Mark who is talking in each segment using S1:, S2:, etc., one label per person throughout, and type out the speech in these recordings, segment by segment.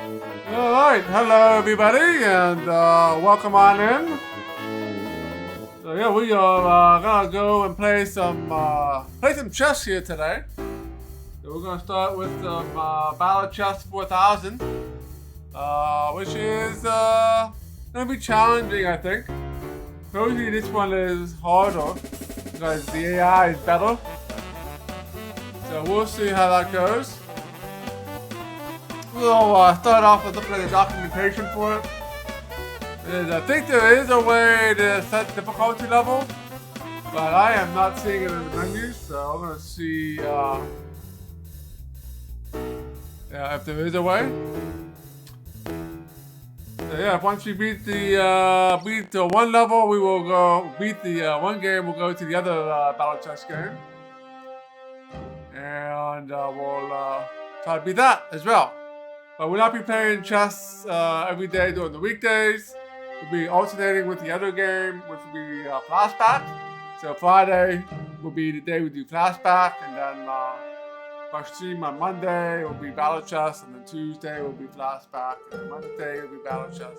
S1: Alright, hello everybody, and welcome on in. So yeah, we are gonna go and play some chess here today. So we're gonna start with some Battle Chess 4000, which is gonna be challenging, I think. Supposedly this one is harder because the AI is better. So we'll see how that goes. We'll start off with looking at the documentation for it. And I think there is a way to set difficulty level, but I am not seeing it in the menus, so I'm gonna see if there is a way. So yeah, once we beat the one level, we will go beat the one game. We'll go to the other battle chess game, and we'll try to beat that as well. But we'll not be playing chess every day during the weekdays. We'll be alternating with the other game, which will be flashback. So Friday will be the day we do flashback, and then our stream on Monday will be battle chess, and then Tuesday will be flashback, and then Wednesday will be battle chess,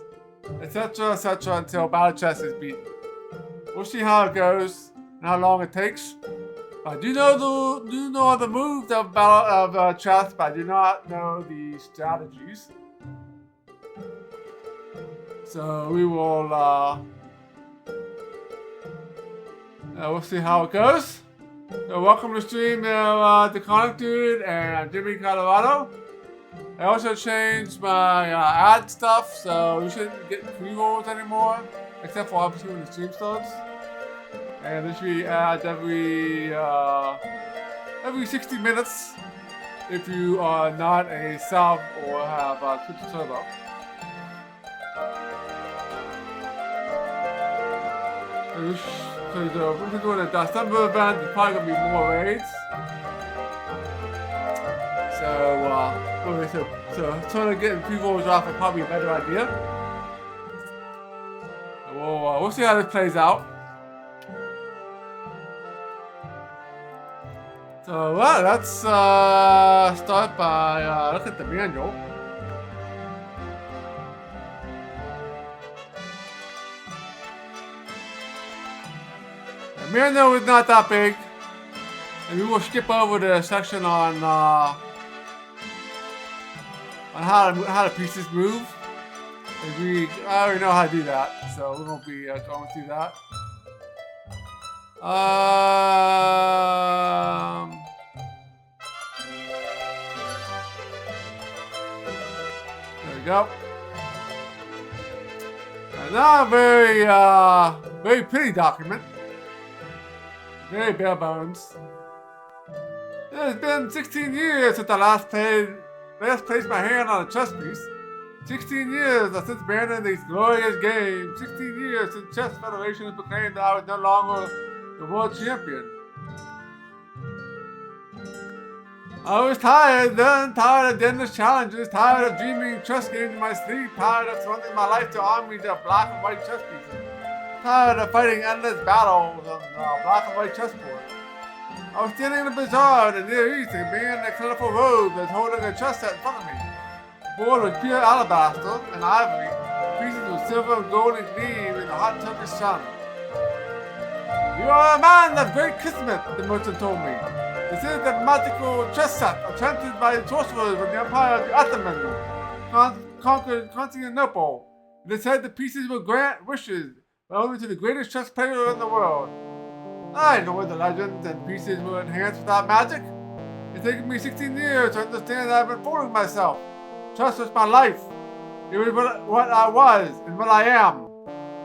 S1: etc., until battle chess is beaten. We'll see how it goes and how long it takes. I do know the moves of chess, but I do not know the strategies. So we will we'll see how it goes. So welcome to the stream, the Conic Dude and Jimmy Colorado. I also changed my ad stuff, so you shouldn't get pre-rolls anymore, except for obviously when the stream starts. And this we add every 60 minutes if you are not a sub or have a Twitch server. So we're doing a December event. There's probably gonna be more raids. So trying to get pre-rolls off is probably a better idea. So we'll see how this plays out. So let's start by looking at the manual. The manual is not that big, and we will skip over the section on how the pieces move. I already know how to do that, so we won't be going through that. There we go. Now a very pretty document. Very bare bones. It has been 16 years since I last placed my hand on a chess piece. 16 years since abandoning these glorious games. 16 years since Chess Federation has proclaimed that I was no longer the world champion. I was tired of endless challenges, tired of dreaming chess games in my sleep, tired of surrendering my life to armies of black and white chess pieces, tired of fighting endless battles on black and white chessboard. I was standing in a bazaar in the Near East, a man in a colorful robe was holding a chess set in front of me. The board was pure alabaster and ivory, pieces of silver and gold and gleam in the hot Turkish sun. You are a man of great kismet, the merchant told me. This is the magical chess set enchanted by the sorcerers of the Empire of the Ottomans, conquered Constantinople. It is said the pieces will grant wishes, but only to the greatest chess player in the world. I know the legends and pieces were enhanced without magic. It's taken me 16 years to understand that I've been fooling myself. Chess was my life. It was what I was and what I am.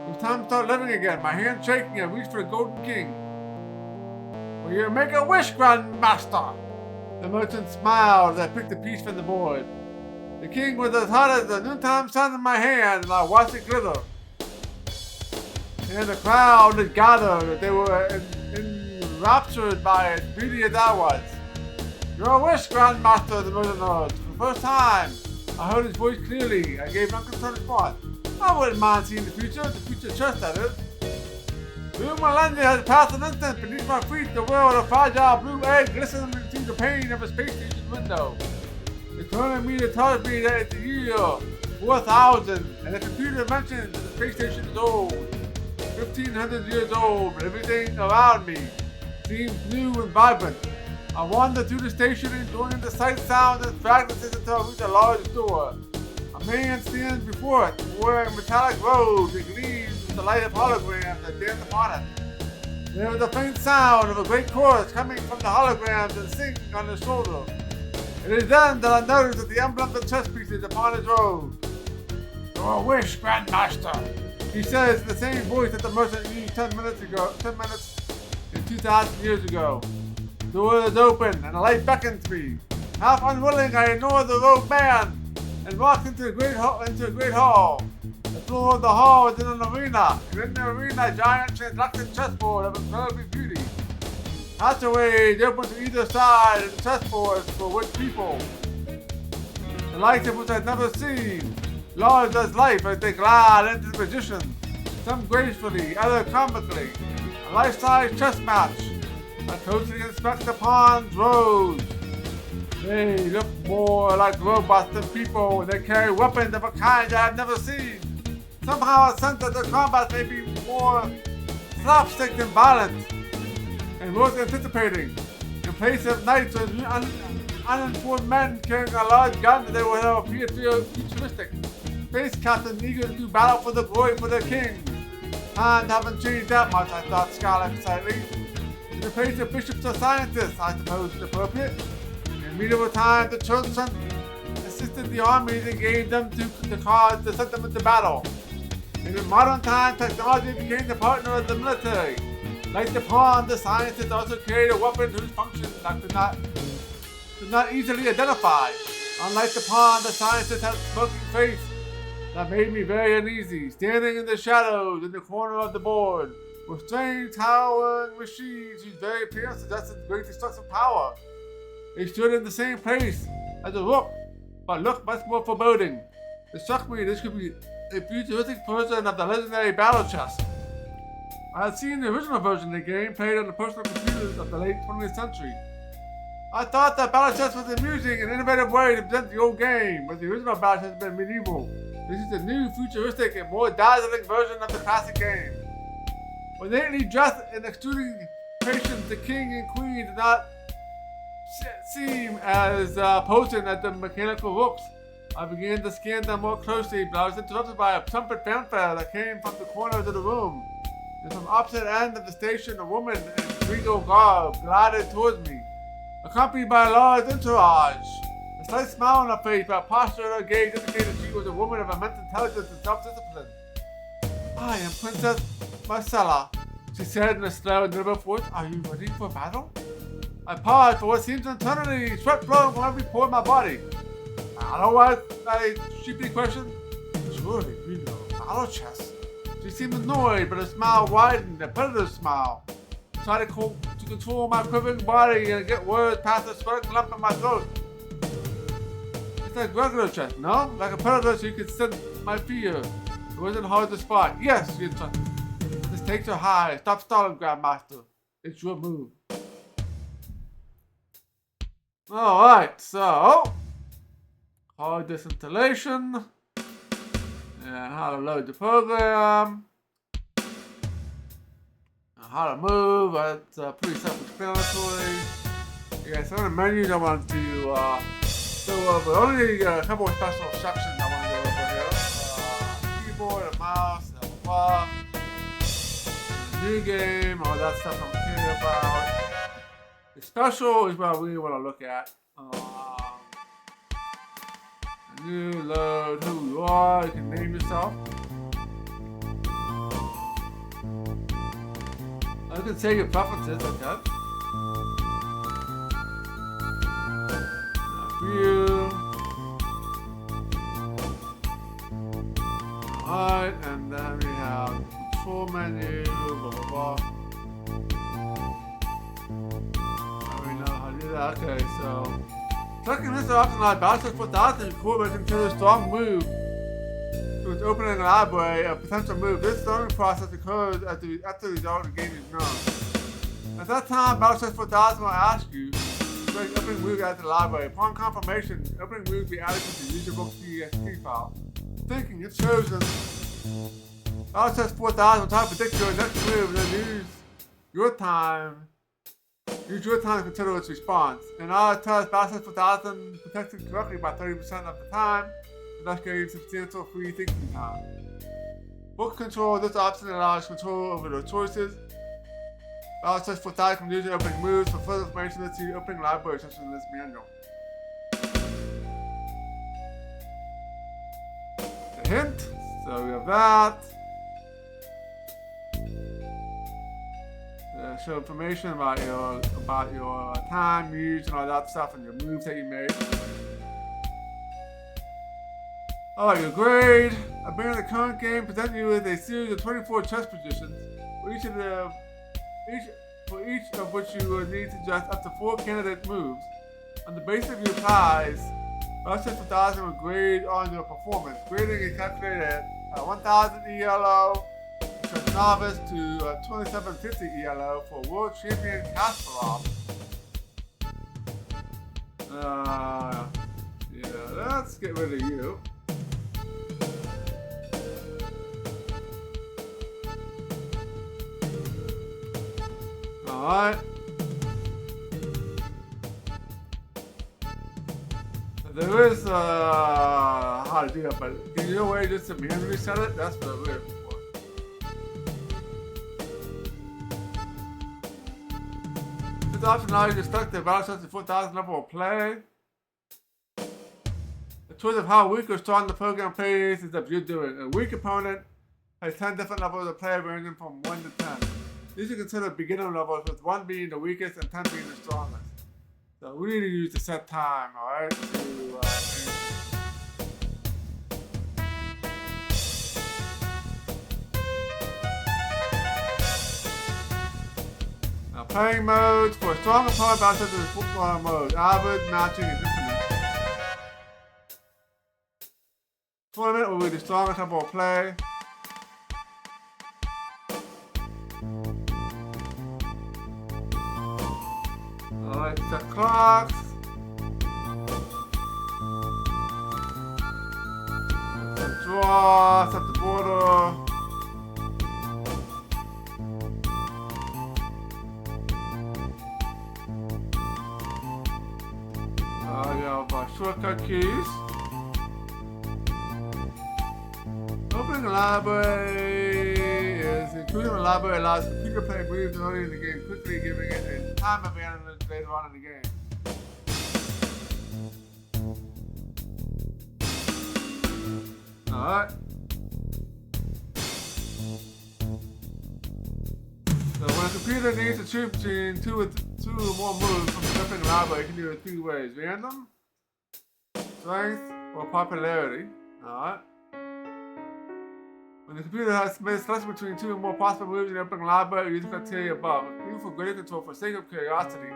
S1: It was time to start living again. My hand shaking, I reached for the Golden King. Will you make a wish, Grand Master? The merchant smiled as I picked the piece from the board. The king was as hot as the noontime sun in my hand, and I watched it glitter. And the crowd had gathered. They were enraptured by its beauty as I was. Your wish, Grand Master, the merchant urged. For the first time, I heard his voice clearly. I gave an unconcerned response. I wouldn't mind seeing the future chess that is. Blue millennia has passed an instant beneath my feet. The world of fragile blue egg glistening through the pane of a space station window. It's turning me to tell me that it's the years year 4000, and the computer mentions that the space station is old. 1500 years old, but everything around me seems new and vibrant. I wander through the station, enjoying the sights, sounds, and fragrances until I reach a large door. A man stands before it, wearing metallic robes that gleams with the light of holograms that dance upon it. There is a faint sound of a great chorus coming from the holograms and singing on his shoulder. It is then that I notice that the emblems and chess pieces upon his robe. Your wish, Grandmaster, he says in the same voice that the merchant used 10 minutes and 2,000 years ago. The door is open and a light beckons me. Half unwilling, I ignore the robed man and walk into a great hall. The floor of the hall is in an arena, and in the arena, a giant translucent chessboard of incredible beauty. Hatchaways open to either side, and the chessboards for which people, the likes of which I've never seen, large as life as they glide into the position, some gracefully, others comically. A life-size chess match. I closely inspect the pawns' rows. They look more like robots than people, and they carry weapons of a kind that I've never seen. Somehow I sense that their combat may be more slapstick than violent, and worth anticipating. In place of knights or uninformed men carrying a large gun, they will have appear futuristic. Space captains eager to do battle for the glory for their king. Times haven't changed that much, I thought, scowling slightly. In the place of bishops or scientists, I suppose is appropriate. In medieval times, the church assisted the armies and gave them to the cause to set them into battle. And in modern times, technology became the partner of the military. Like the pawn, the scientists also carried a weapon whose function I could not easily identify. Unlike the pawn, the scientist had a smoking face that made me very uneasy, standing in the shadows in the corner of the board, with strange towering machines whose very appearance suggested great destructive power. They stood in the same place as a rook, but looked much more foreboding. It struck me this could be a futuristic version of the legendary battle chess. I had seen the original version of the game played on the personal computers of the late 20th century. I thought that battle chess was amusing and innovative way to present the old game, but the original battle chess had been medieval. This is a new, futuristic, and more dazzling version of the classic game. Ornately dressed and extruding patience, the king and queen did not seem as potent as the mechanical rooks. I began to scan them more closely, but I was interrupted by a trumpet fanfare that came from the corners of the room. And from opposite end of the station, a woman in regal garb glided towards me, accompanied by a large entourage. A slight smile on her face, but a posture in her gaze indicated she was a woman of immense intelligence and self-discipline. I am Princess Marcella, she said in a slow and deliberate voice. Are you ready for battle? I paused for what seemed an eternity, sweat flowing from every pore of my body. Otherwise, I sheepishly questioned. Surely we know battle chess. She seemed annoyed, but her smile widened, a predator's smile. I tried to control my quivering body and get words past the swelling lump in my throat. It's like regular chess, no? Like a predator, so you could sense my fear. It wasn't hard to spot. Yes, she instructed. The stakes are high. Stop stalling, Grandmaster. It's your move. Alright, so hard disinstallation. And how to load the program. And how to move. That's pretty self-explanatory. Yeah, so in the menus I want to go over. Only a couple of special sections I want to go over here. Keyboard and mouse, blah, blah, blah. New game, all that stuff I'm curious about. The special is what I really want to look at. New load, who you are, you can name yourself. I can say your preferences, okay. View. Alright, and then we have control menu, blah blah blah. I already know how to do that. Okay, so second list of options like Battle 4000 is cool, but it considers a strong move. So it's opening an library of potential moves. This starting process occurs after the result of the game is known. At that time, Battle 4000 will ask you, select opening move at the library. Upon confirmation, opening move be added to the user book TXT file. Thinking it's chosen. Battle test 4000 will try to predict your next move and then use your time. Use your time to consider its response. In our test, Battle test 4000 protected correctly by 30% of the time, and thus gave substantial free thinking time. Book control. This option allows control over the choices. Battle test 4000 can use opening moves. For further information, let's see the opening library section in this manual. The hint. So we have that. Show information about your time used and all that stuff and your moves that you made. Alright, your grade. At the beginning of the current game, present you with a series of 24 chess positions. For each of which you will need to adjust up to 4 candidate moves. On the basis of your prize, Chess 4000 will grade on your performance. Grading is calculated at 1000 ELO for novice to 2750 ELO for world champion Kasparov. Yeah, let's get rid of you. Alright. There is how to do that, but is there a way just to manually set it? That's what I'm looking for. This option allows you to select the Battle Test 4000 level of play. The choice of how weak or strong the program plays is up to you doing. A weak opponent has 10 different levels of play ranging from 1 to 10. These are considered beginner levels, with 1 being the weakest and 10 being the strongest. So we need to use the set time, alright? Now playing modes. For a strong opponent, Battle Test is football mode. Average, matching, and infinite. Tournament will be the strongest level of play. Alright, set clocks. Set draw, set the border. You have shortcut keys. Opening a library is including a library allows computer to play moves early in the game, quickly giving it a time advantage later on in the game. Alright. So when a computer needs to choose between two or more moves from the opening library, you can do it 3 ways: random, strength, or popularity. Alright. When the computer has made a selection between 2 or more possible moves in the opening library, use the criteria above. Even for greater control, for sake of curiosity,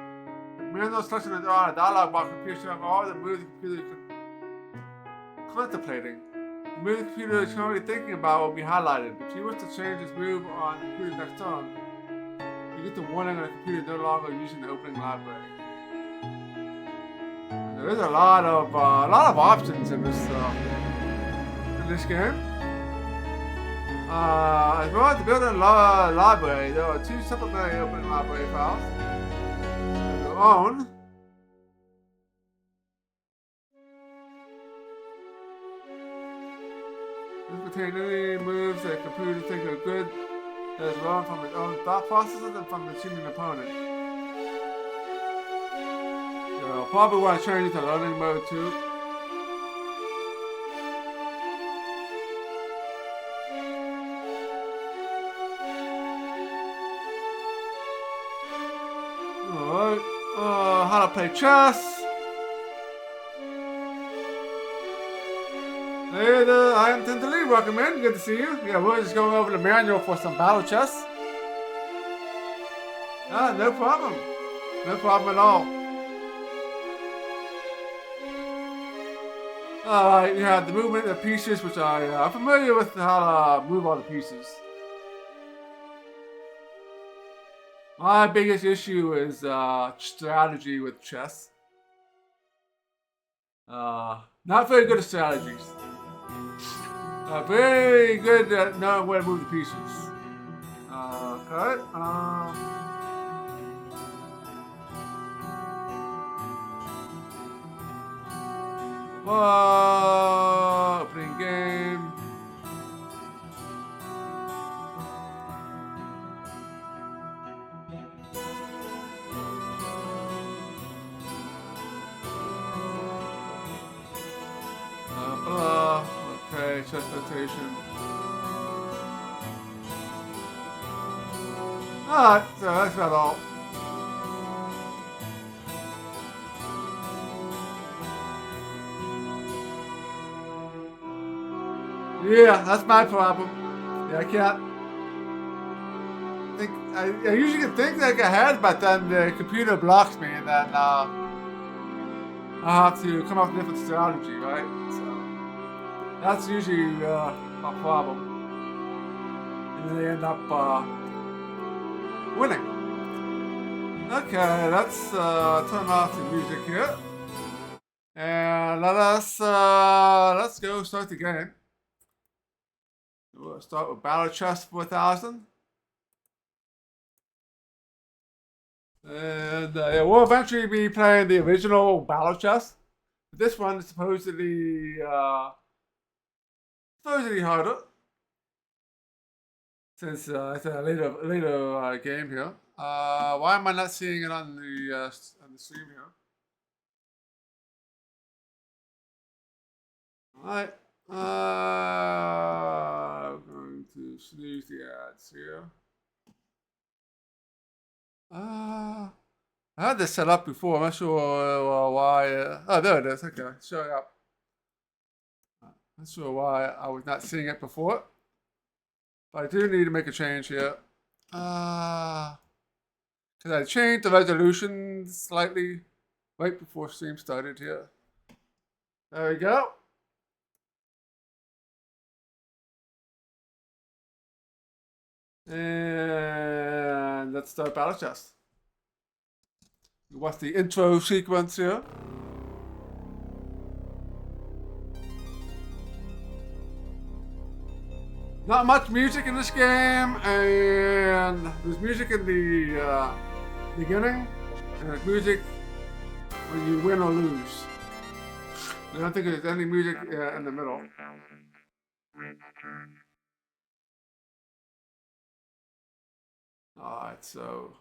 S1: the manual selection is on a dialog box appears showing all the moves the computer is contemplating. The move the computer is currently thinking about will be highlighted. If you wish to change this move on the computer's next turn, you get the warning that the computer is no longer using the opening library. There is a lot of options in this game. As well as the building library, there are 2 supplementary opening library files. Their own. This contains any moves that computers think are good that is learned from its own thought processes and from the human opponent. You'll probably want to change it to learning mode too. Alright, how to play chess. Hey there, I am Tintley, welcome in, good to see you. Yeah, we're just going over the manual for some battle chess. No problem. No problem at all. Alright, you have the movement of pieces, which I'm familiar with how to move all the pieces. My biggest issue is strategy with chess. Not very good at strategies. Very good at knowing where to move the pieces. Okay. Opening game. Blah. Okay, chess rotation. Alright, so that's about all. Yeah, that's my problem. Yeah, I can't think. I usually can think like ahead, but then the computer blocks me, and then I have to come up with a different strategy, right? So that's usually a problem, and then they end up winning. Okay, let's turn off the music here, and let's go start the game. We'll start with Battle Chess 4000. And yeah, we'll eventually be playing the original Battle Chess. But this one is supposedly harder, since it's a later game here. Why am I not seeing it on the stream here? All right. I'm going to snooze the ads here. I had this set up before. I'm not sure why. Oh, there it is. Okay, showing up. Not sure why I was not seeing it before. But I do need to make a change here. Because I changed the resolution slightly right before stream started here. There we go. And let's start Battle Chess. What's the intro sequence here? Not much music in this game, and there's music in the beginning, and there's music when you win or lose. I don't think there's any music in the middle. Alright, so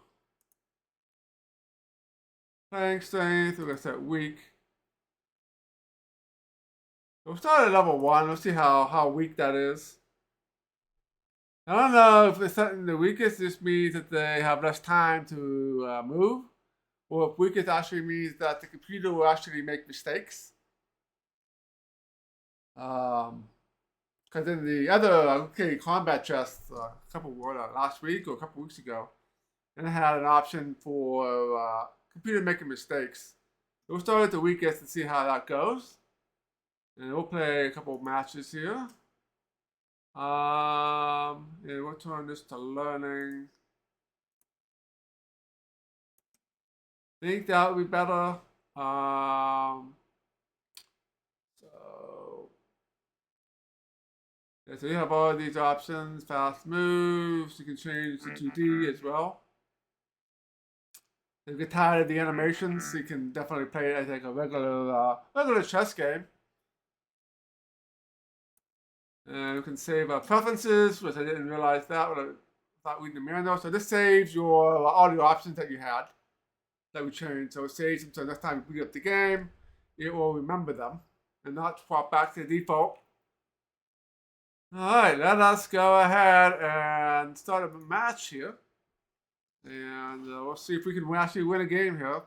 S1: playing strength, we're gonna start weak. We'll start at level 1, let's see how weak that is. I don't know if it's something the weakest just means that they have less time to move, or if weakest actually means that the computer will actually make mistakes. Because in the other combat chess last week or a couple weeks ago, and it had an option for computer making mistakes. We'll start at the weakest and see how that goes, and we'll play a couple of matches here. And we'll turn this to learning. Think that would be better. So you have all these options, fast moves, you can change to 2D as well. If you get tired of the animations, you can definitely play it as like a regular chess game. And you can save preferences, which I didn't realize that without reading the manual. So this saves all your options that you had that we changed. So it saves them so next time you boot up the game, it will remember them and not swap back to the default. Alright, let us go ahead and start a match here. And we'll see if we can actually win a game here.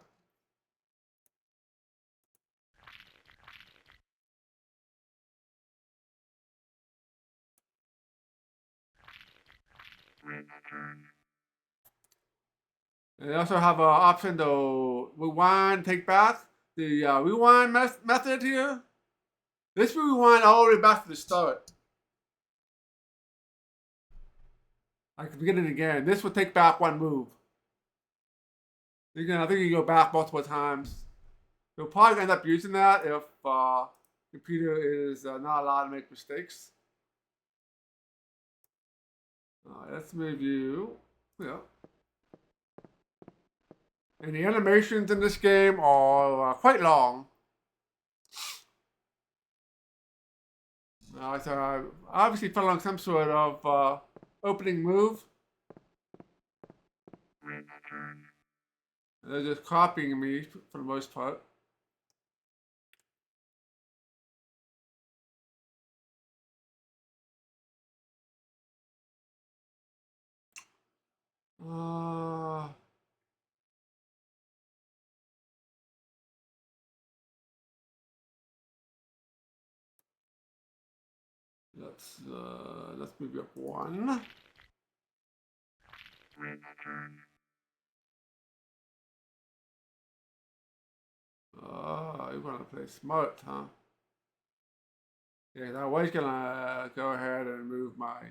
S1: And they also have an option to rewind, take back. The rewind method here. This will rewind all the way back to the start. I can begin it again. This will take back one move. I think you go back multiple times. You'll probably end up using that if computer is not allowed to make mistakes. Let's move you. Yeah. And the animations in this game are quite long. So obviously following some sort of opening move. They're just copying me for the most part. Uh, let's move up one. You want to play smart, huh? Yeah, I was gonna go ahead and move my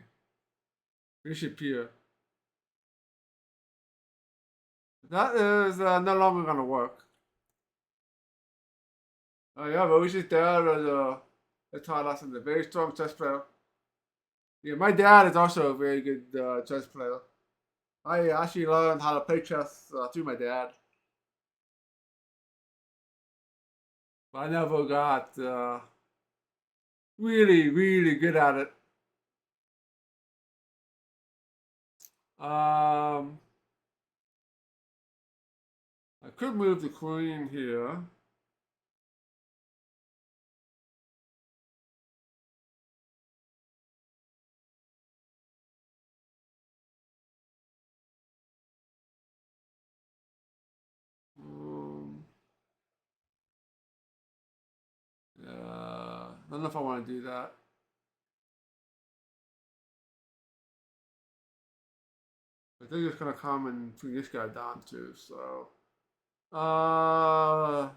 S1: bishop here. That is no longer gonna work. Yeah, but Ushi's dad taught us a very strong chess player. Yeah, my dad is also a very good chess player. I actually learned how to play chess through my dad. But I never got really good at it. I could move the queen here. Yeah, I don't know if I want to do that. I think it's gonna come and bring this guy down too. So, uh,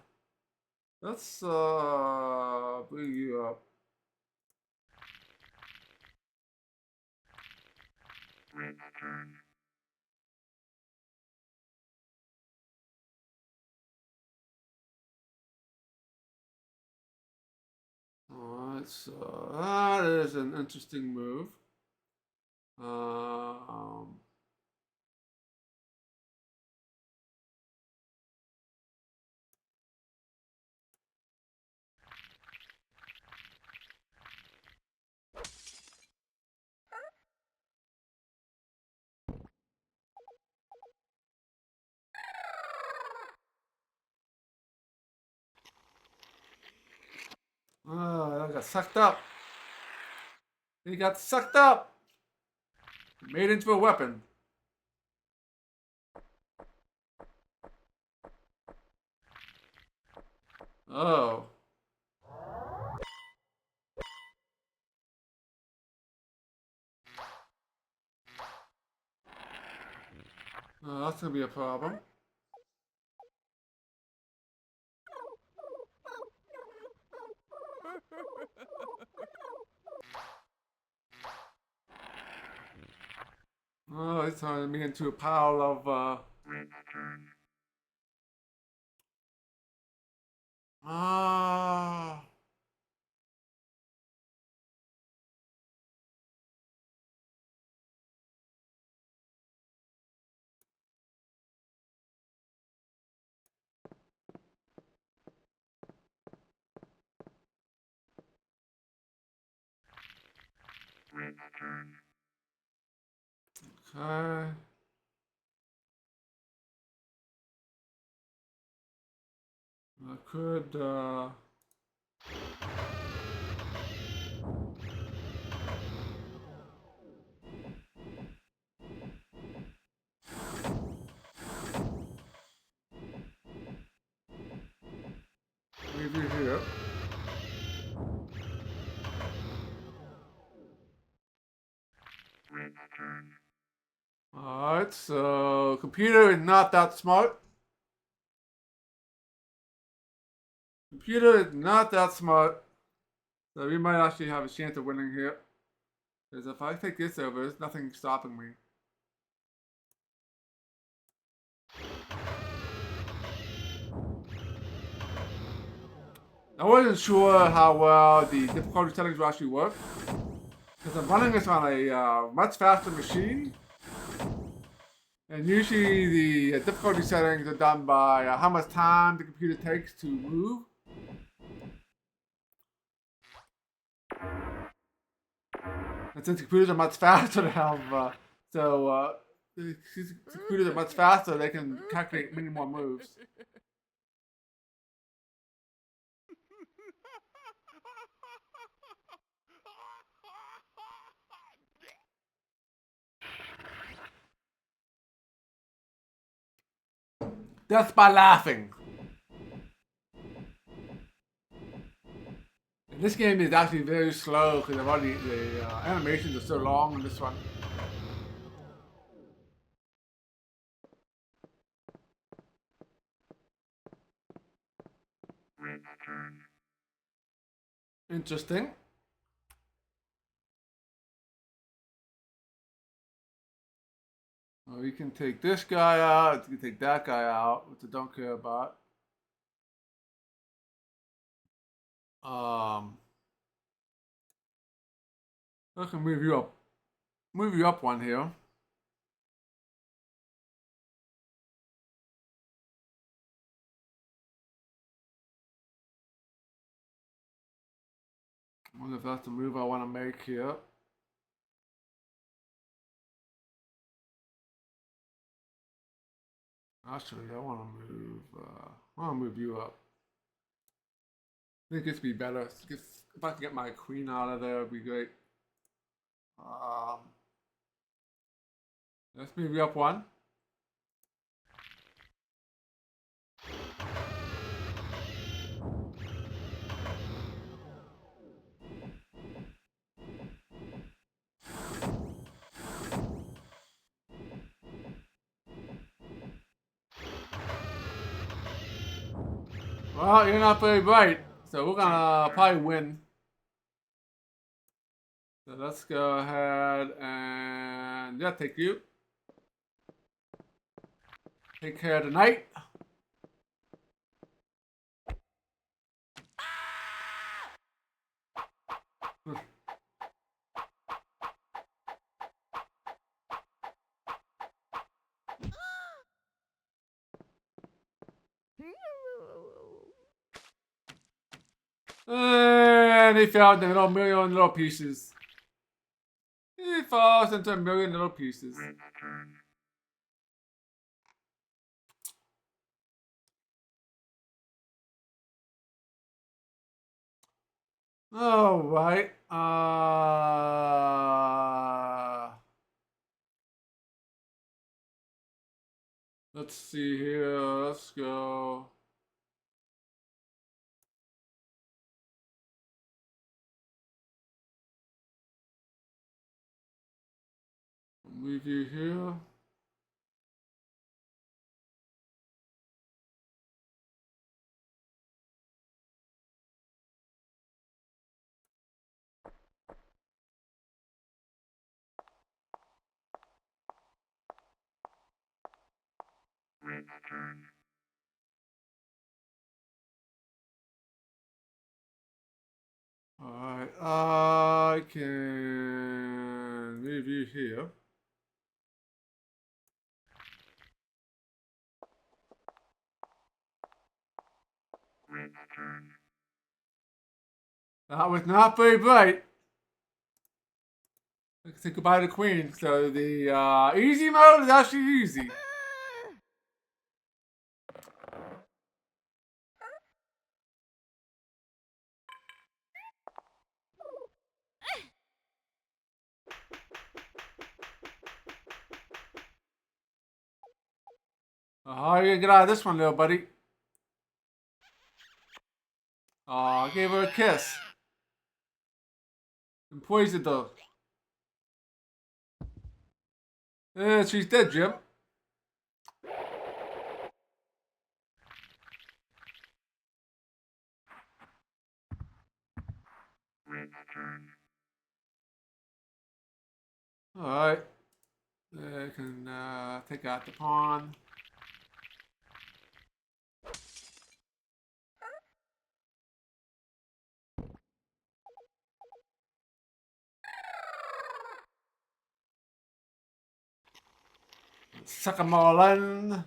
S1: let's bring you up. Alright, so that is an interesting move. Um, I got sucked up. He got sucked up. Made into a weapon. Oh. That's gonna be a problem. Oh, it's turning me into a pile of ah. Okay. I could leave you here. Alright, so computer is not that smart. Computer is not that smart. So we might actually have a chance of winning here. Because if I take this over, there's nothing stopping me. I wasn't sure how well the difficulty settings will actually work. Because I'm running this on a much faster machine. And usually the difficulty settings are done by how much time the computer takes to move. And since computers are much faster now, the computers are much faster, they can calculate many more moves. Death by laughing. And this game is actually very slow because the animations are so long in this one. Interesting. Well, you can take this guy out, you can take that guy out, which I don't care about. I can move you up. Move you up one here. I wonder if that's the move I want to make here. Actually, I want to move you up. I think this would be better. If I can get my queen out of there, it would be great. Let's move you up one. Well, you're not very bright, so we're gonna probably win. So let's go ahead and take you. Take care of the knight. And he fell into a million little pieces. He falls into a million little pieces. All right. Let's see here. Let's go. Move you here. Alright, I can move you here. That was not very bright. Let's say goodbye to the queen. So the easy mode is actually easy. How are you gonna get out of this one, little buddy? I gave her a kiss. And poisoned her. She's dead, Jim. Alright. I can take out the pawn. Suck 'em all in.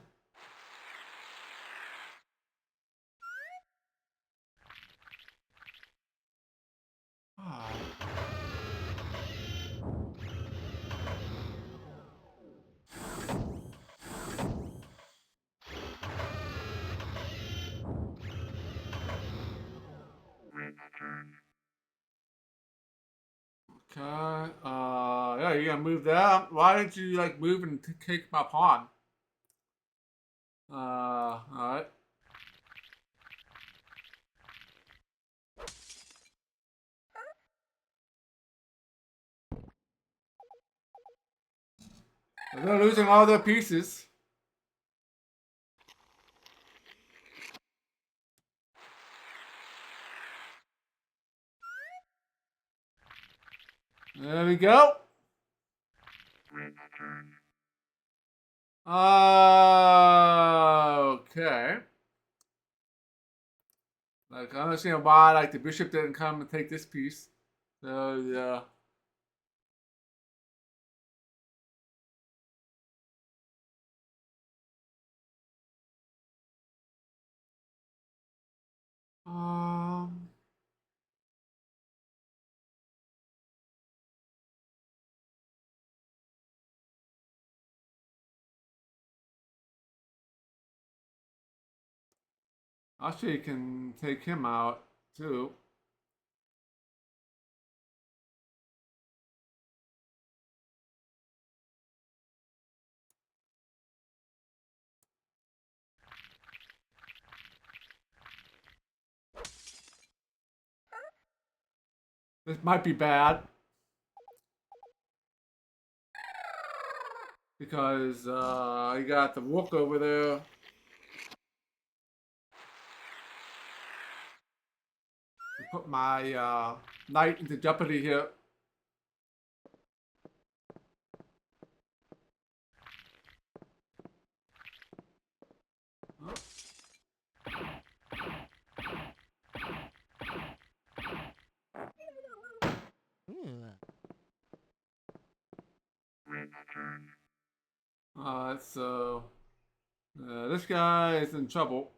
S1: Okay. Yeah, you gotta move that. Why didn't you like move and take my pawn? All right. They're losing all their pieces. There we go. Okay. Like I understand why like the bishop didn't come and take this piece. So yeah. Um. Actually, you can take him out too. This might be bad because you got the rook over there. Put my knight into jeopardy here. So this guy is in trouble.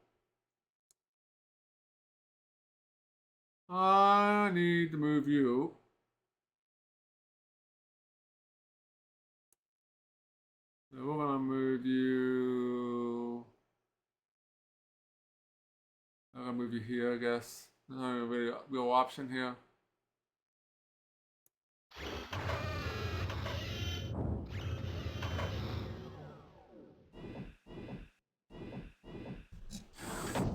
S1: I need to move you. So we're gonna move you. I'm gonna move you here, I guess. There's no really real option here.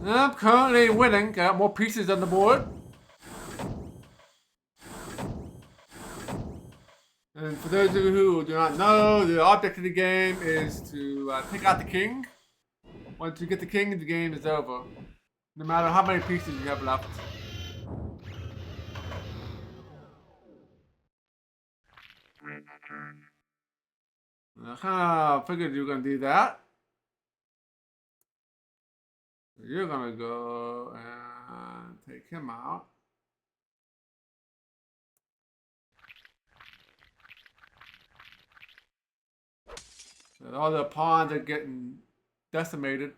S1: I'm currently winning. Got more pieces on the board. And for those of you who do not know, the object of the game is to take out the king. Once you get the king, the game is over. No matter how many pieces you have left. I kind of figured you were going to do that. You're going to go and take him out. So all the pawns are getting decimated.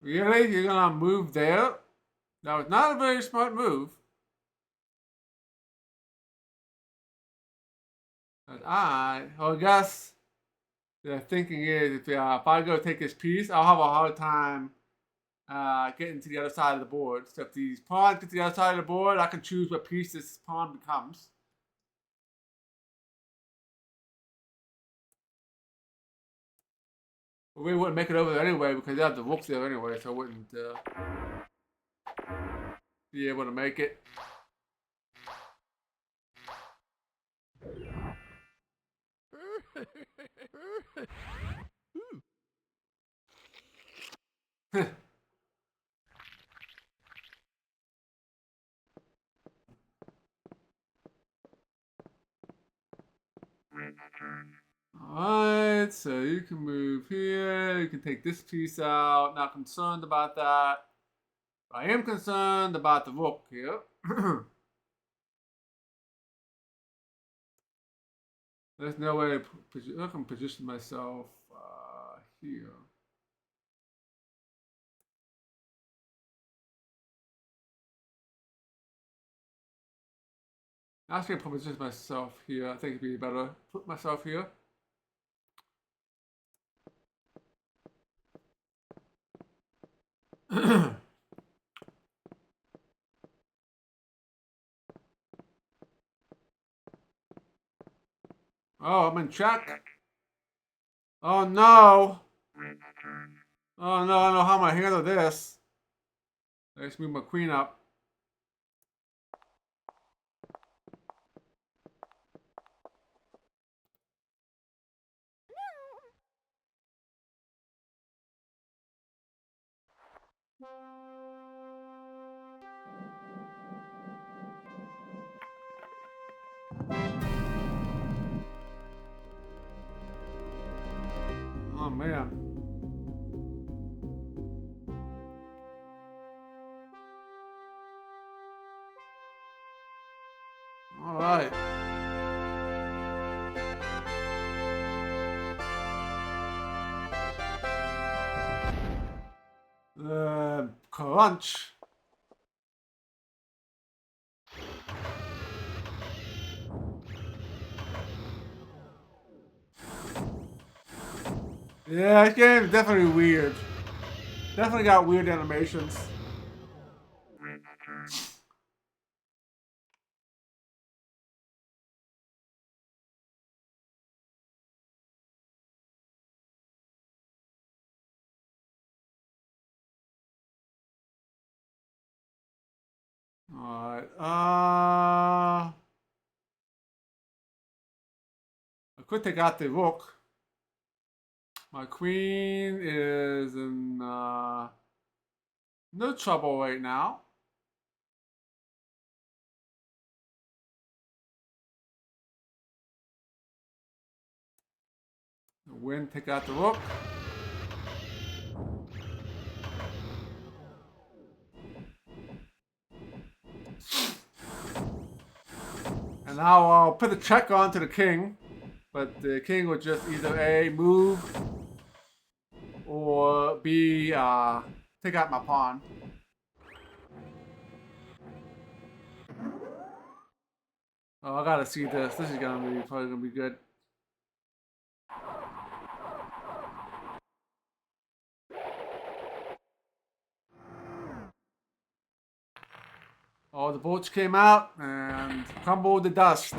S1: Really? You're going to move there? That was not a very smart move. But I guess the thinking is if I go take this piece, I'll have a hard time getting to the other side of the board. So if these pawns get to the other side of the board, I can choose what piece this pawn becomes. But we wouldn't make it over there anyway because they have the rooks there anyway, so I wouldn't be able to make it. Alright, so you can move here. You can take this piece out. Not concerned about that. I am concerned about the rook here. There's no way I can position myself here. Actually, I position myself here. I think it'd be better to put myself here. Oh, I'm in check. Oh no. Oh no, I don't know how I'm gonna handle this. Let's move my queen up. Oh man. All right. Crunch. Yeah, this game is definitely weird. Definitely got weird animations. Alright. I could take out the rook. My queen is in no trouble right now. Win, take out the rook. And now I'll put the check on to the king. But the king will just either A, move, or B, take out my pawn. Oh, I gotta see this. This is probably gonna be good. Oh, the bolts came out and crumbled the dust.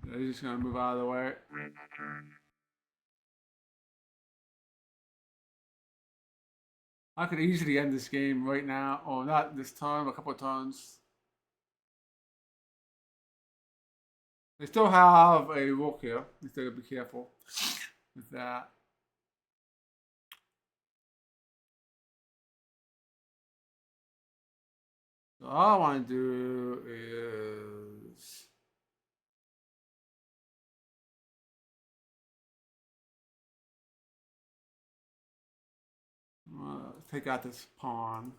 S1: Yeah, he's just gonna move out of the way. I could easily end this game right now. Oh, not this time, a couple of times. They still have a rook here. You still gotta be careful with that. So all I want to do is take out this pawn.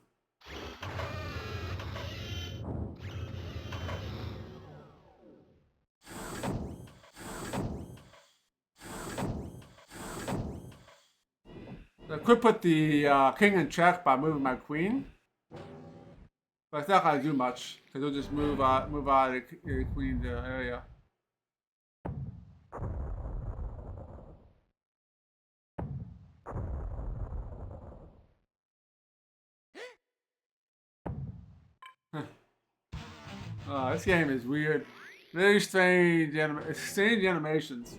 S1: So I could put the king in check by moving my queen, but it's not gonna do much because it'll just move out of the queen area. This game is weird. Very strange, strange animations.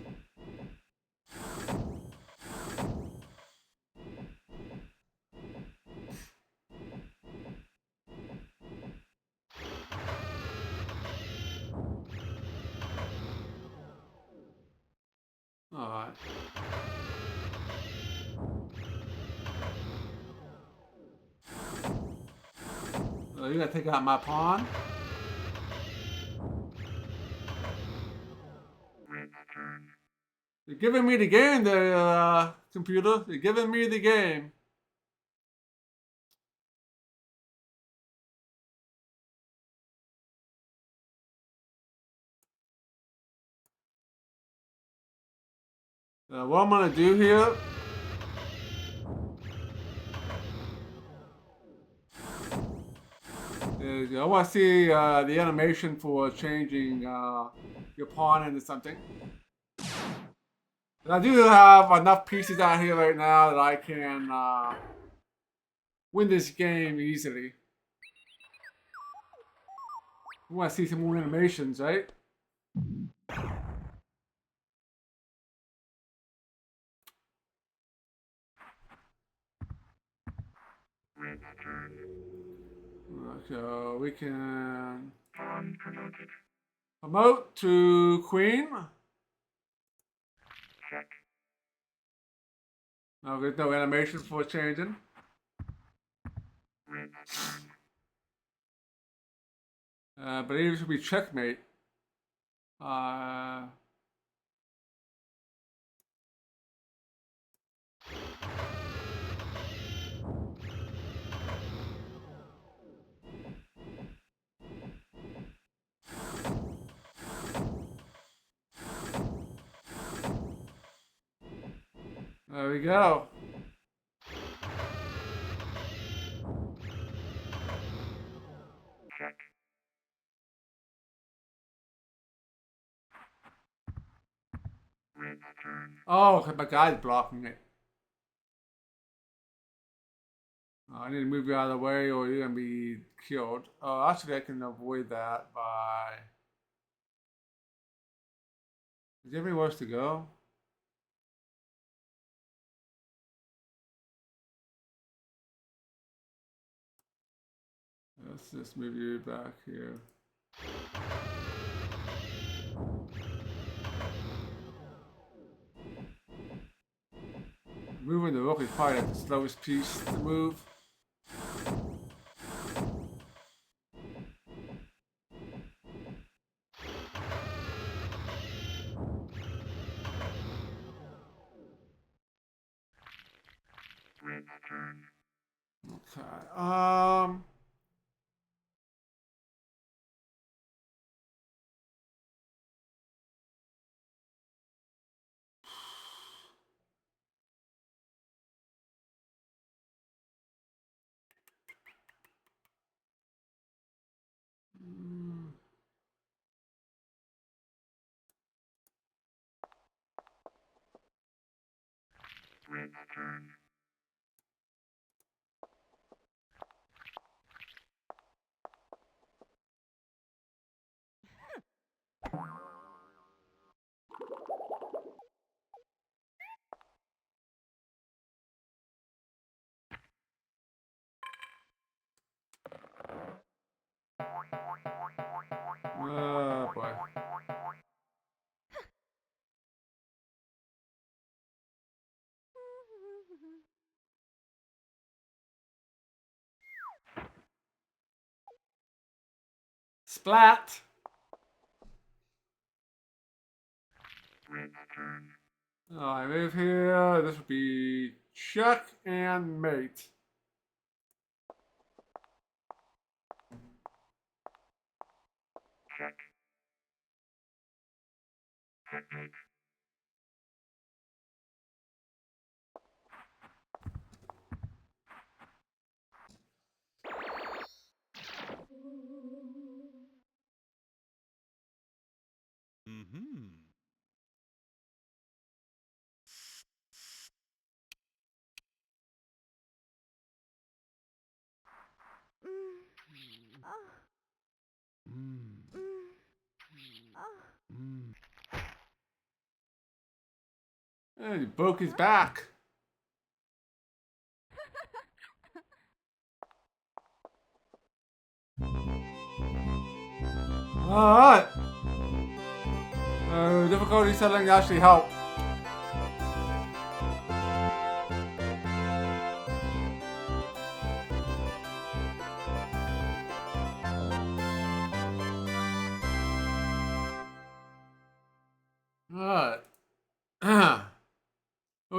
S1: Alright. So you gotta take out my pawn. You're giving me the game there, computer. You're giving me the game. What I'm gonna do here is I want to see the animation for changing your pawn into something. And I do have enough pieces out here right now that I can win this game easily. I want to see some more animations, right? So we can promote to queen. No, there's no animation for changing. But it should be checkmate. There we go. Oh, my guy's blocking it. I need to move you out of the way or you're going to be killed. Oh, actually, I can avoid that by... Is there anywhere else to go? Let's just move you back here. Moving the rook is probably like the slowest piece to move. Okay. Oh boy. Splat. I move here. This would be check and mate. And he broke his back. Alright. Difficulty settling actually helped.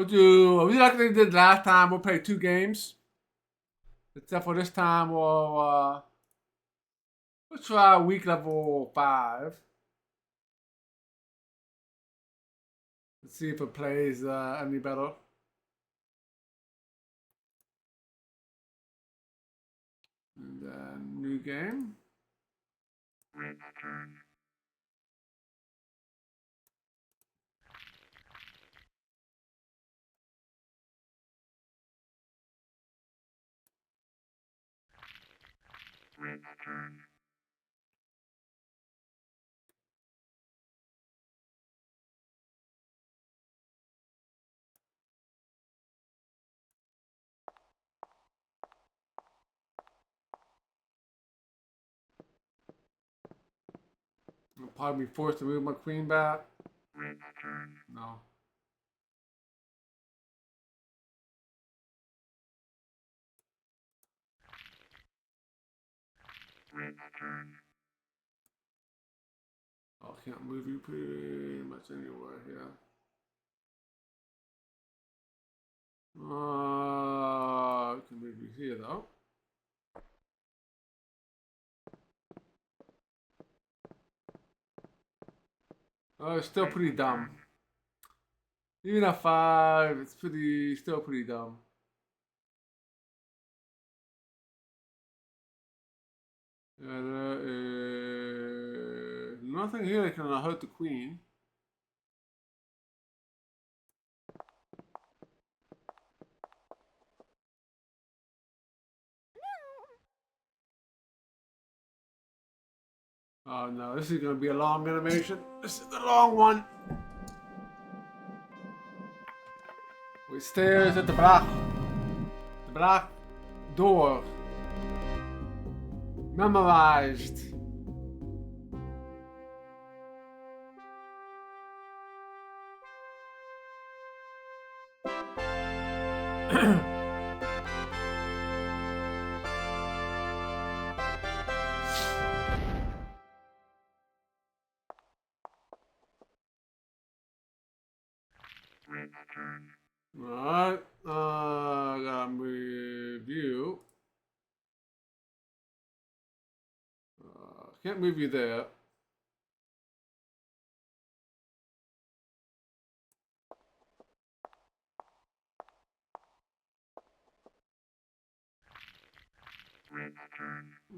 S1: do like they did last time. We'll play 2 games. Except for this time, we'll try week level 5. Let's see if it plays any better. And then new game. I'll probably be forced to move my queen back. No. I can't move you pretty much anywhere here. I can move you here though. Oh, it's still pretty dumb. Even at 5, it's still pretty dumb. There is nothing here that can hurt the queen. Oh no, this is gonna be a long animation. This is the long one. We stairs at the black door. Memorized. Alright, gotta move you. Can't move you there.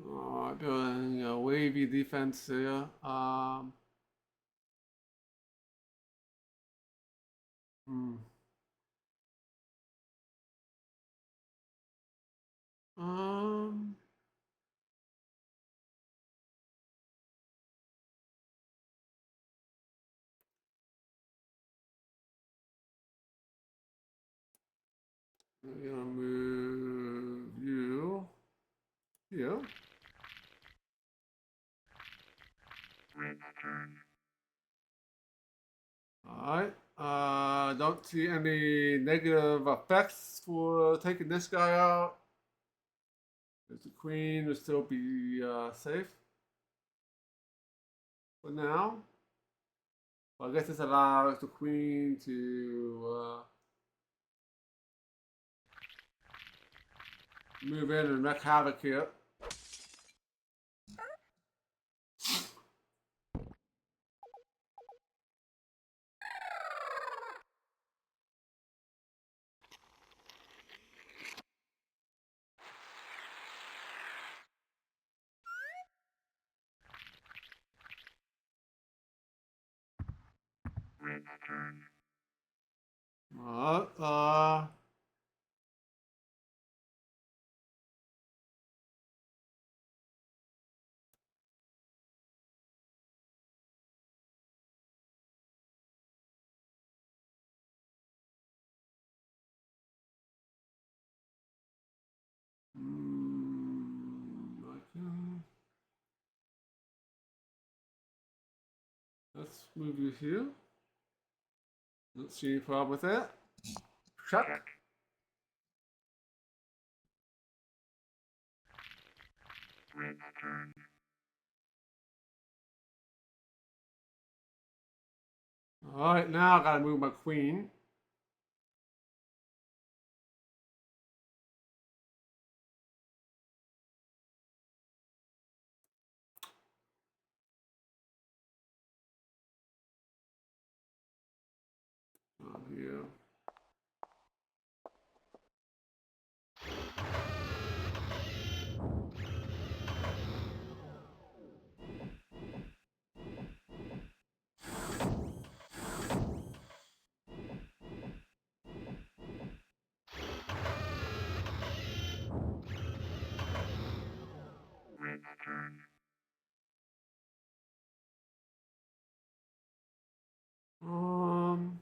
S1: Oh, building a wavy defense here. Hmm. Um. I'm gonna move you here. Alright. Don't see any negative effects for taking this guy out. The queen will still be safe for now. Well, I guess this allows the queen to move in and wreak havoc here. Alright, I can... Let's move you here. Don't see any problem with that. Check. Alright, now I gotta move my queen. here. Um.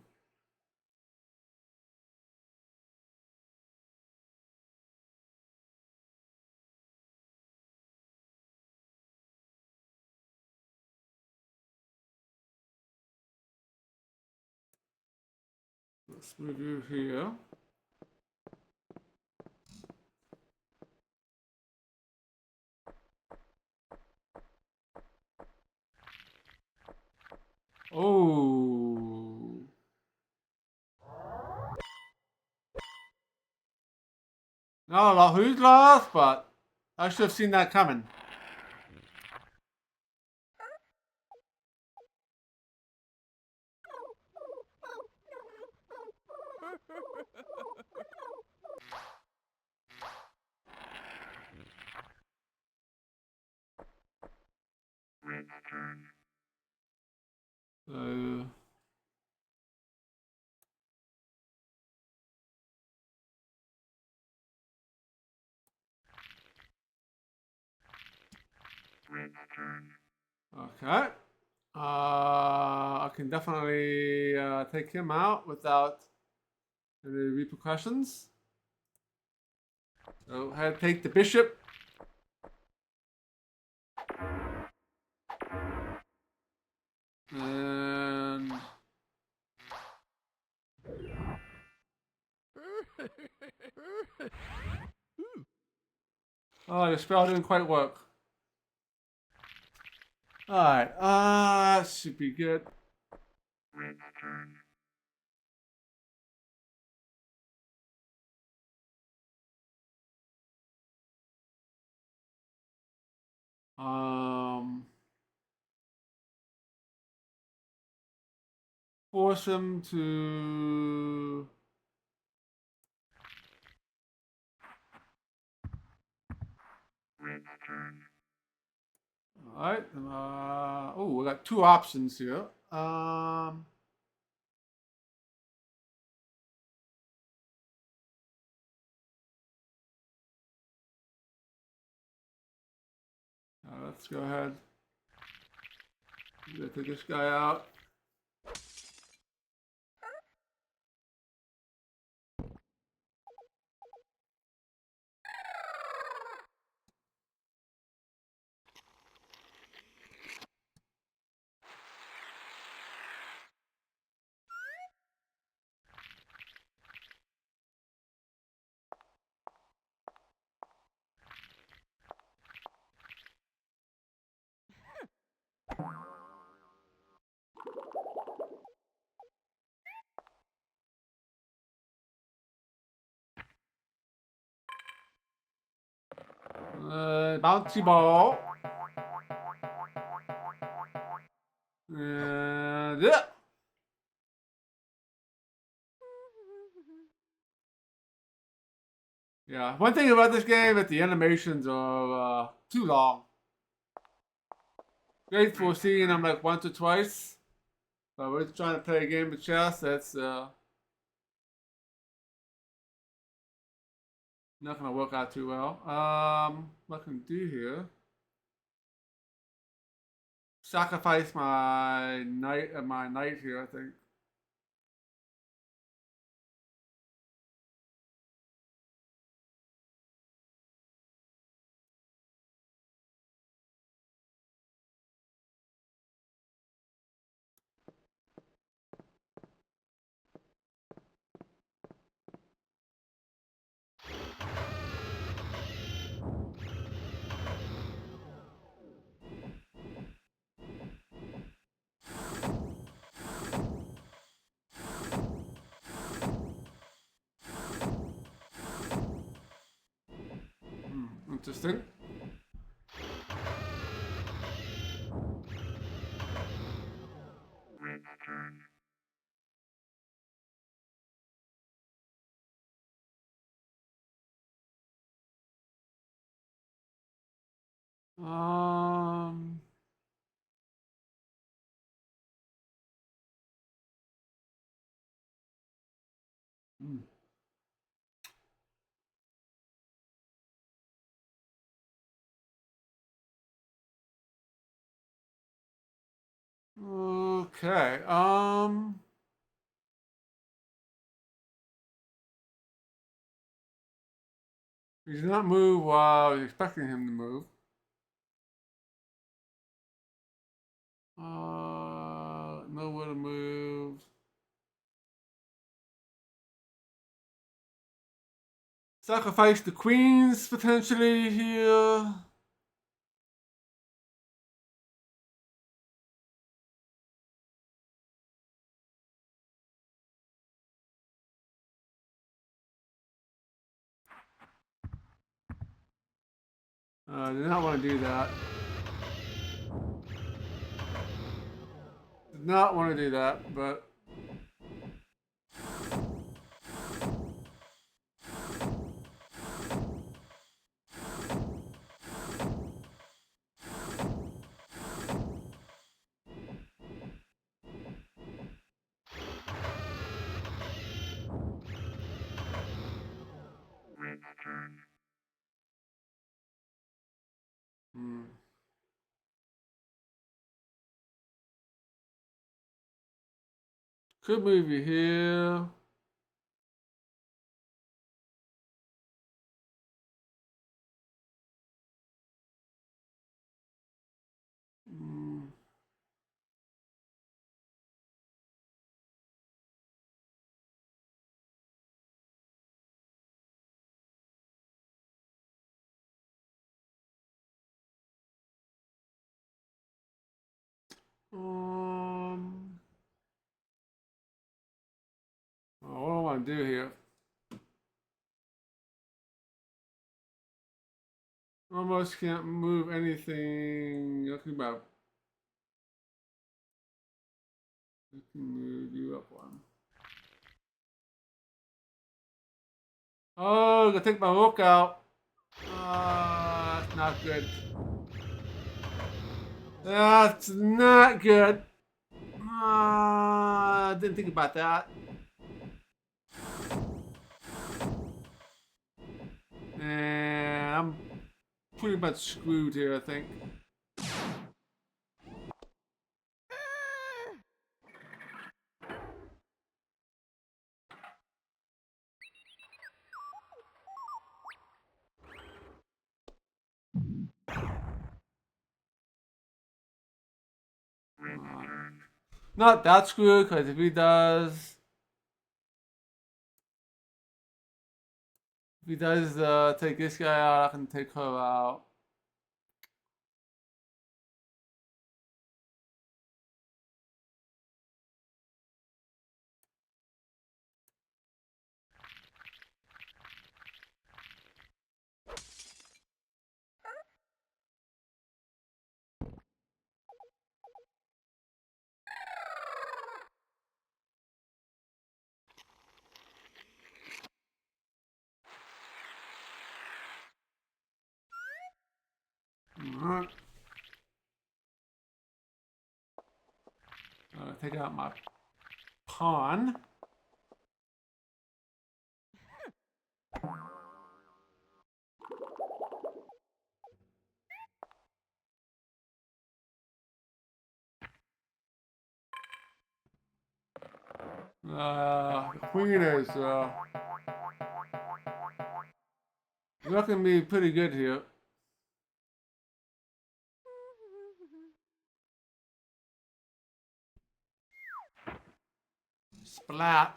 S1: Let's move you here. Oh. Not a lot who's lost, but I should have seen that coming. So. Okay. I can definitely take him out without any repercussions. So I had to take the bishop. And oh, the spell didn't quite work. Alright, that should be good. Force him to. Alright, oh, we got two options here. Let's go ahead. Take this guy out. Bouncy ball. And yeah. Yeah. One thing about this game is the animations are too long. Great for seeing them like once or twice. But we're trying to play a game of chess that's not gonna work out too well. What can I do here? Sacrifice my knight here, I think. Interesting. Um. hmm. Okay. He did not move while I was expecting him to move. Nowhere to move. Sacrifice the queens potentially here. Did not want to do that. Did not want to do that, but hmm. Could move you here. Hmm. Um, what do I want to do here? Almost can't move anything. Talking about I can move you up one. Oh, gonna take my hook out. That's not good. That's not good. Didn't think about that. And I'm pretty much screwed here, I think. Not that screwed, because if he does take this guy out, I can take her out. Alright. Take out my pawn. Queen is looking to be pretty good here. Splat.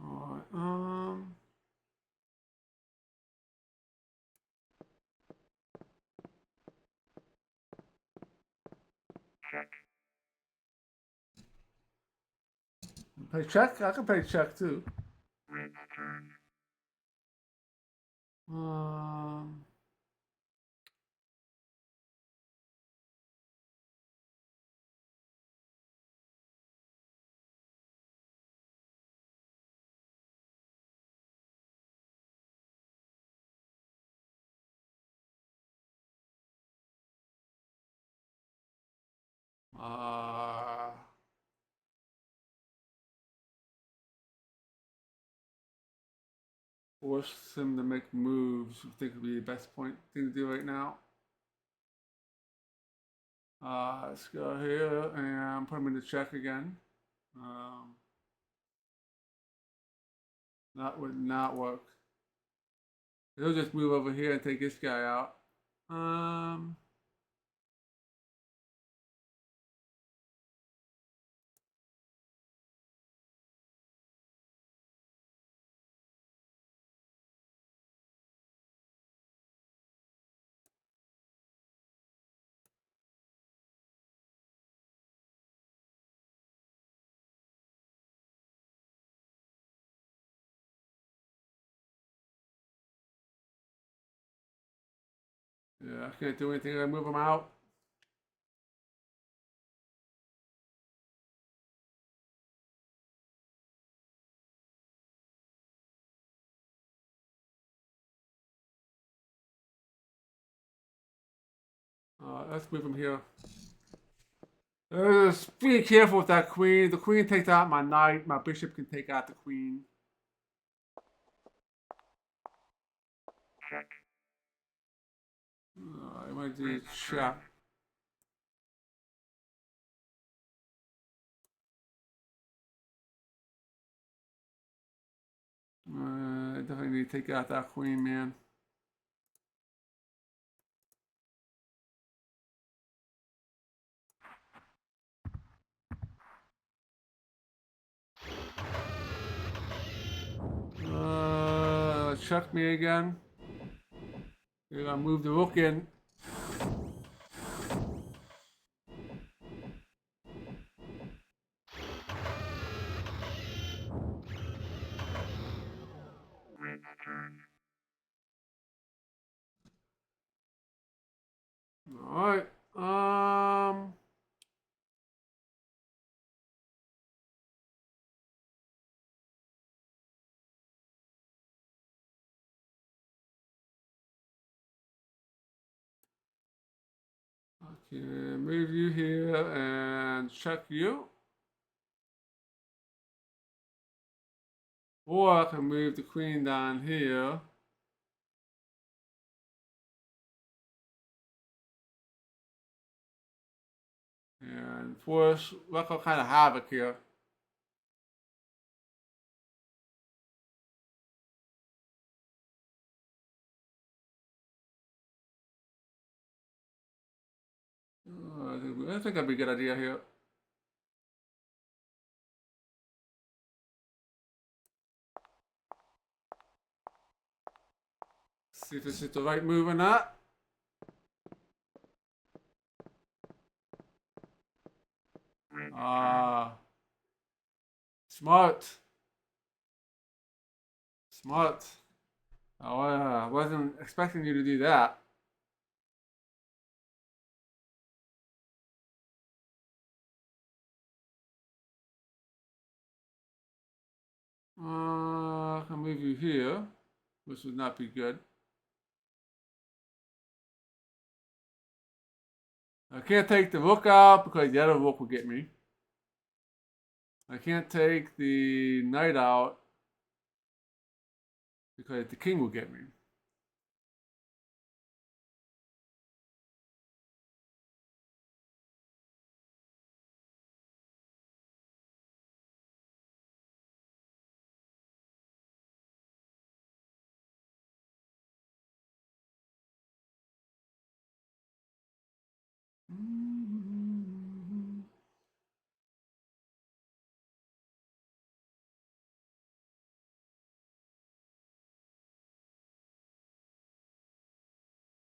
S1: Alright, Play check? I can play check too. Um, uh, Force him to make moves. I think would be the best thing to do right now. Let's go here and put him into check again. Um, that would not work. He'll just move over here and take this guy out. Um, yeah, I can't do anything. I move him out. Let's move him here. Just be careful with that queen. The queen takes out my knight. My bishop can take out the queen. I might do check. I definitely need to take out that queen, man. Check me again. You're gonna move the rook in. Alright. Okay, move you here and check you. Or I can move the queen down here. And force work all kind of havoc here. I think that'd be a good idea here. See if this is the right move or not. Smart. Smart. Oh, I wasn't expecting you to do that. I can move you here, which would not be good. I can't take the rook out because the other rook will get me. I can't take the knight out because the king will get me.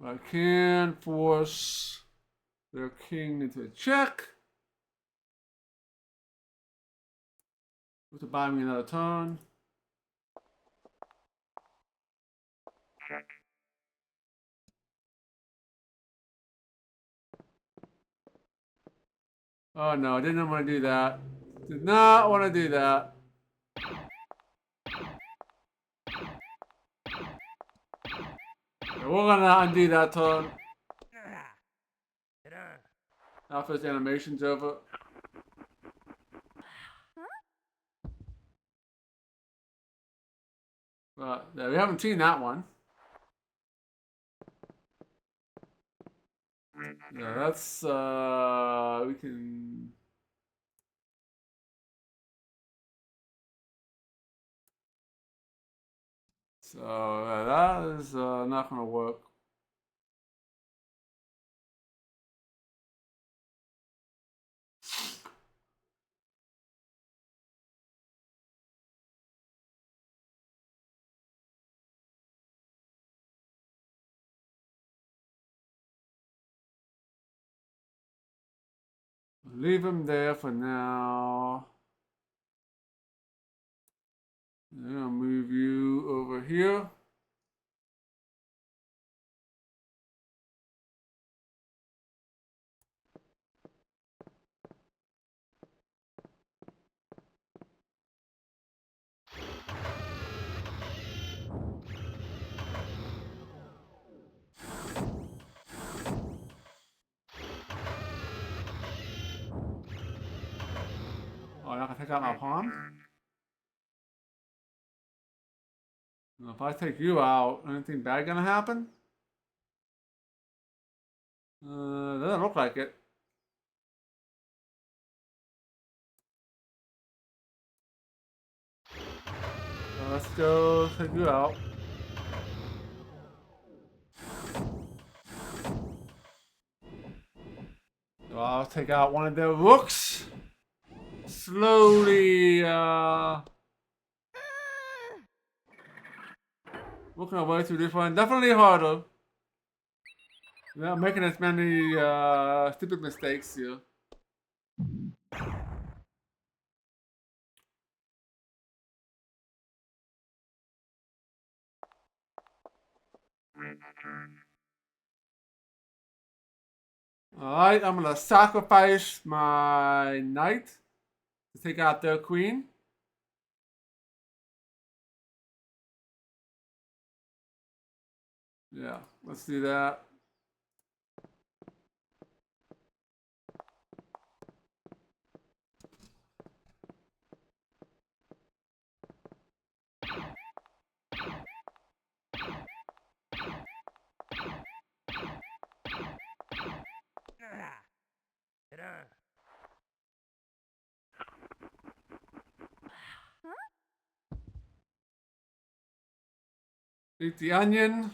S1: I can force their king into a check. To buy me another turn. Oh no, I didn't want to do that. Did not want to do that. We're gonna undo that turn. After this animation's over. But yeah, we haven't seen that one. Yeah, that's we can. So that is not gonna work. Leave him there for now. I'm gonna move you over here. Oh, I can take out my pawn. If I take you out, anything bad gonna happen? Doesn't look like it. Let's go take you out. So I'll take out one of their rooks. Slowly, working our way through this one. Definitely harder. We're not making as many stupid mistakes here. Alright, I'm gonna sacrifice my knight to take out their queen. Yeah, let's do that. Eat the onion.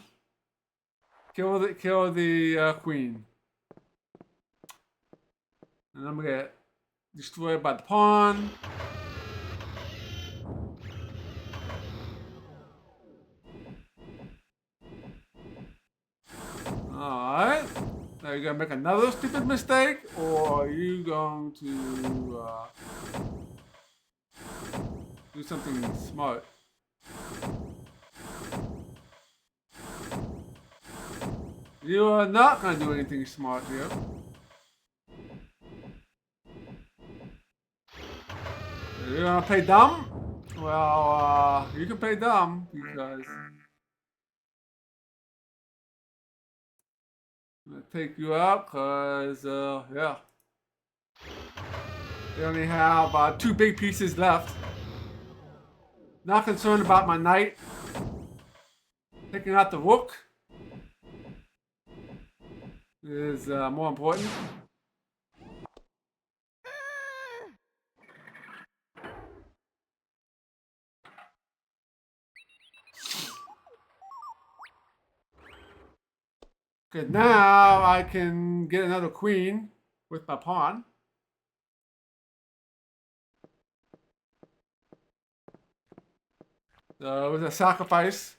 S1: Kill the queen. And I'm gonna get destroyed by the pawn. Alright. Now you're gonna make another stupid mistake, or are you going to do something smart? You are not gonna do anything smart here. You're gonna play dumb? Well, you can play dumb because I'm gonna take you out because, yeah. They only have 2 big pieces left. Not concerned about my knight. Taking out the rook is more important. Okay, now I can get another queen with my pawn. So it was a sacrifice.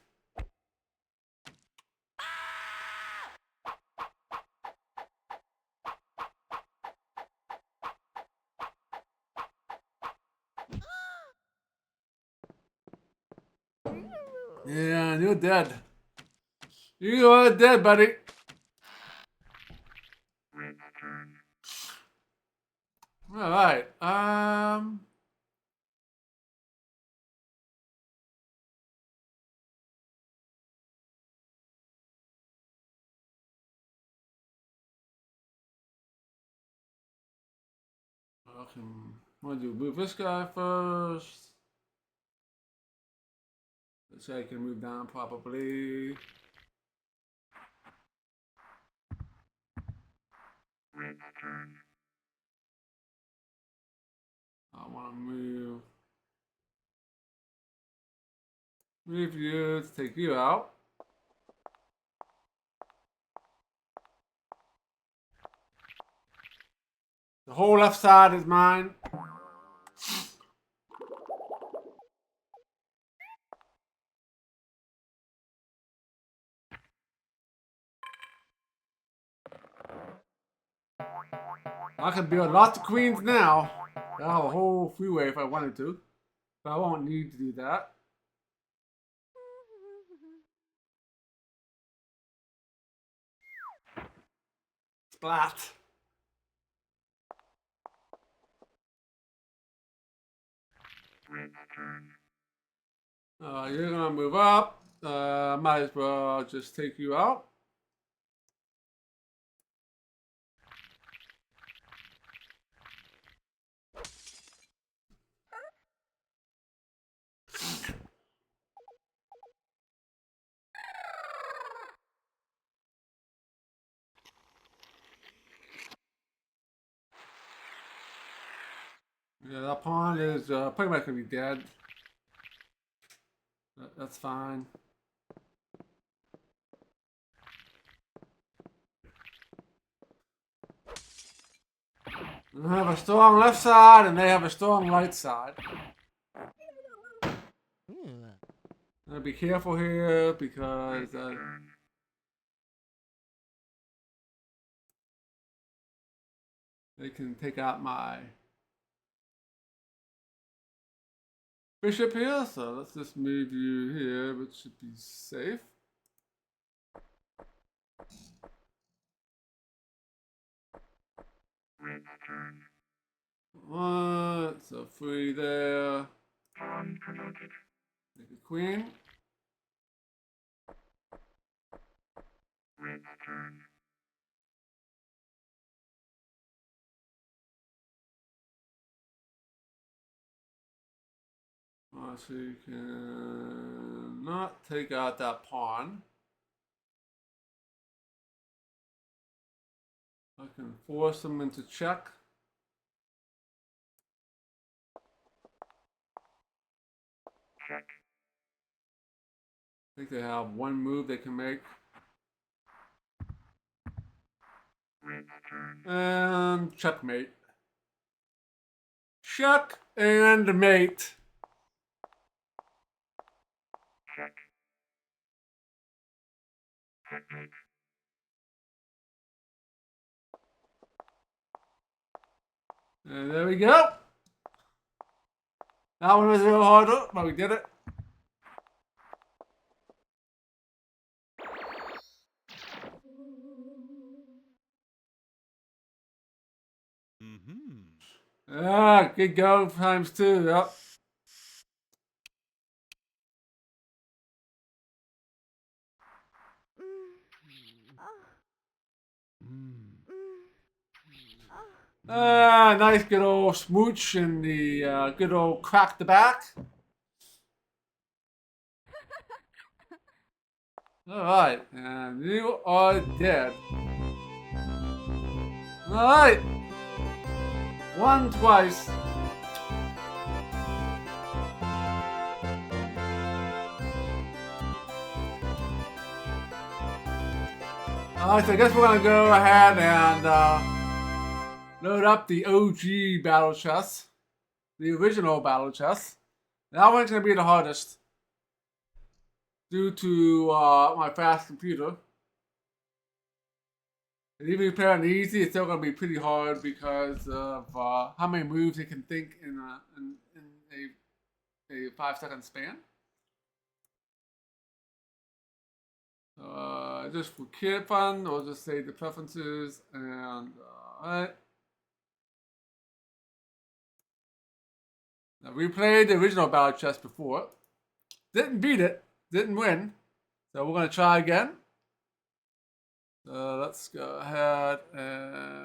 S1: Yeah, you're dead. You are dead, buddy. All right. Okay. Want to move this guy first? This guy can move down probably. I want to move you to take you out. The whole left side is mine. I can build lots of queens now. I have a whole freeway if I wanted to. But I won't need to do that. Splat. You're gonna move up. Might as well just take you out. Yeah, that pawn is pretty much gonna be dead. That's fine. They have a strong left side and they have a strong right side. Gotta be careful here because they can take out my bishop here. So let's just move you here, which should be safe. So 3 there. Take a queen. So you can not take out that pawn. I can force them into check. I think they have one move they can make. And checkmate. Check and mate. And there we go. That one was a little harder, but we did it. Ah, good go times 2. Yep. Nice good old smooch and the good old crack the back. Alright, and you are dead. Alright. Won twice. Alright, so I guess we're gonna go ahead and load up the OG battle chest. The original battle chest. That one's gonna be the hardest. Due to my fast computer. And even if you play on easy, it's still gonna be pretty hard because of how many moves it can think in a 5-second span. Just for fun, we'll just say the preferences and alright. Now we played the original battle chess before. Didn't beat it, didn't win. So we're gonna try again. So let's go ahead and